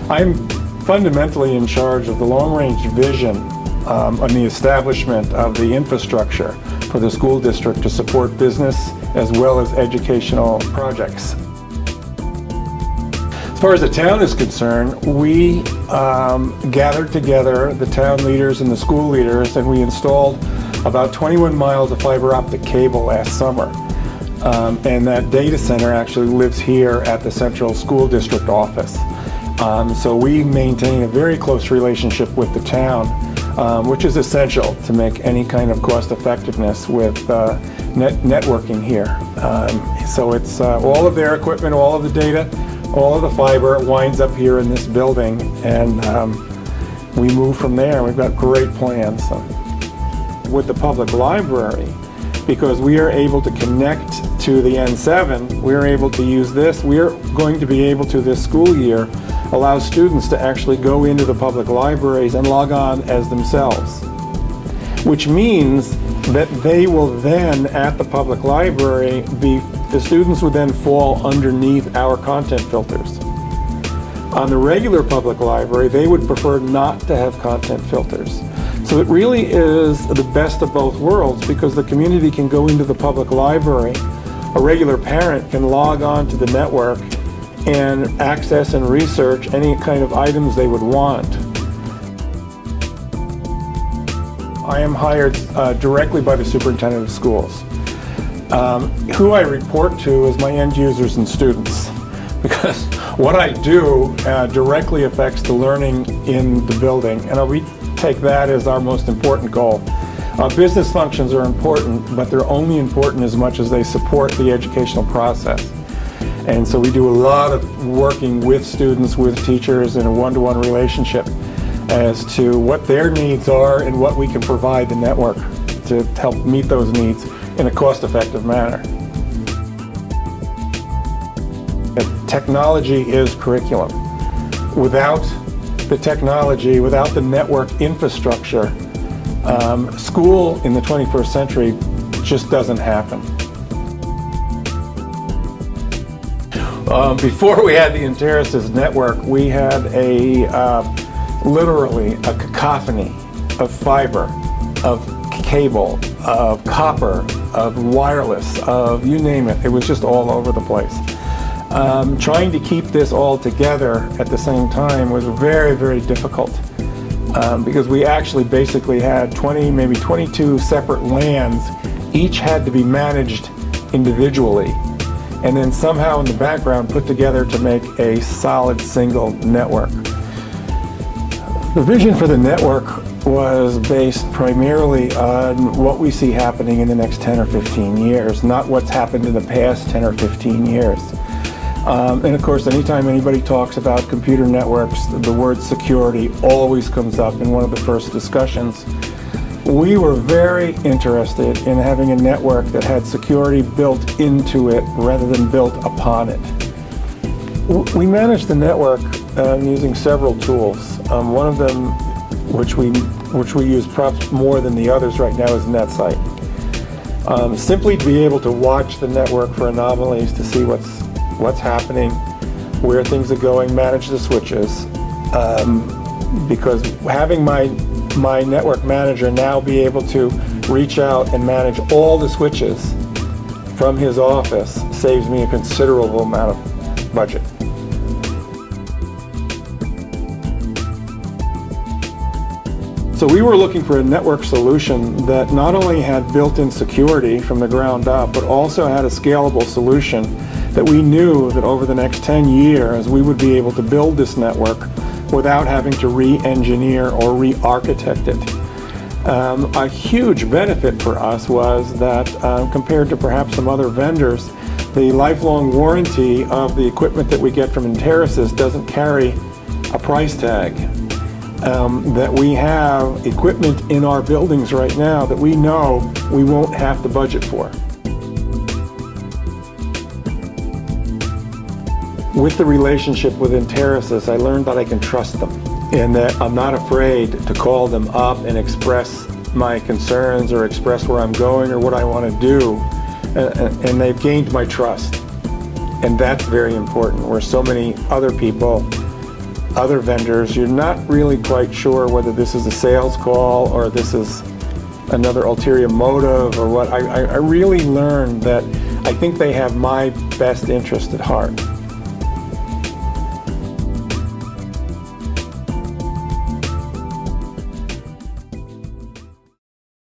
I'm fundamentally in charge of the long-range vision on the establishment of the infrastructure for the school district to support business as well as educational projects. As far as the town is concerned, we gathered together the town leaders and the school leaders, and we installed about 21 miles of fiber optic cable last summer. And that data center actually lives here at the Central School District office. So we maintain a very close relationship with the town, which is essential to make any kind of cost effectiveness with networking here. So it's all of their equipment, all of the data, all of the fiber winds up here in this building, and we move from there. We've got great plans. With the public library, because we are able to connect to the N7, we're able to use this. We're going to be able to, this school year, allow students to actually go into the public libraries and log on as themselves, which means that they will then, at the public library, the students would then fall underneath our content filters. On the regular public library, they would prefer not to have content filters. So it really is the best of both worlds, because the community can go into the public library, a regular parent can log on to the network and access and research any kind of items they would want. I am hired directly by the superintendent of schools. Who I report to is my end users and students, because what I do directly affects the learning in the building, and we take that as our most important goal. Business functions are important, but they're only important as much as they support the educational process. And so we do a lot of working with students, with teachers in a one-to-one relationship as to what their needs are and what we can provide the network to help meet those needs in a cost-effective manner. Technology is curriculum. Without the technology, without the network infrastructure, school in the 21st century just doesn't happen. Before we had the Enterasys network, we had literally a cacophony of fiber, of cable, of copper, of wireless, of you name it. It was just all over the place. Trying to keep this all together at the same time was very, very difficult, because we actually basically had 20, maybe 22 separate LANs. Each had to be managed individually, and then somehow in the background put together to make a solid single network. The vision for the network was based primarily on what we see happening in the next 10 or 15 years, not what's happened in the past 10 or 15 years. And of course, anytime anybody talks about computer networks, the word security always comes up in one of the first discussions. We were very interested in having a network that had security built into it rather than built upon it. We managed the network using several tools. One of them, which we use perhaps more than the others right now, is NetSite. Simply to be able to watch the network for anomalies, to see what's happening, where things are going, manage the switches. Because having my network manager now be able to reach out and manage all the switches from his office saves me a considerable amount of budget. So we were looking for a network solution that not only had built-in security from the ground up, but also had a scalable solution that we knew that over the next 10 years we would be able to build this network without having to re-engineer or re-architect it. A huge benefit for us was that compared to perhaps some other vendors, the lifelong warranty of the equipment that we get from Enterasys doesn't carry a price tag. That we have equipment in our buildings right now that we know we won't have to budget for. With the relationship with Enterasys, I learned that I can trust them, and that I'm not afraid to call them up and express my concerns or express where I'm going or what I want to do, and they've gained my trust. And that's very important, where so many other people other vendors, you're not really quite sure whether this is a sales call or this is another ulterior motive or what. I really learned that I think they have my best interest at heart.